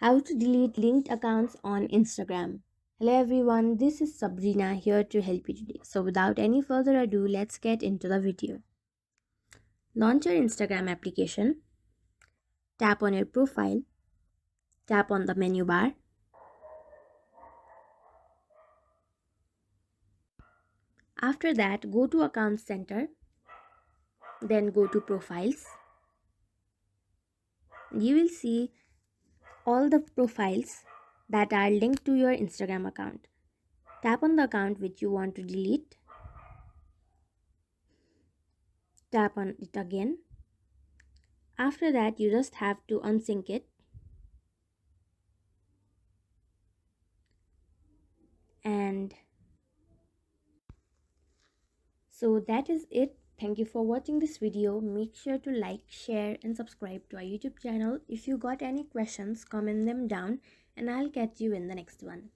How to delete linked accounts on Instagram. Hello everyone, this is Sabrina here to help you today. So without any further ado, let's get into the video. Launch your Instagram application, tap on your profile, tap on the menu bar. After that, go to Account Center, then go to Profiles. You will see all the profiles that are linked to your Instagram account. Tap on the account which you want to delete, tap on it again. After that, you just have to unsync it, and so that is it. Thank you for watching this video. Make sure to like, share and subscribe to our YouTube channel. If you got any questions, comment them down and I'll catch you in the next one.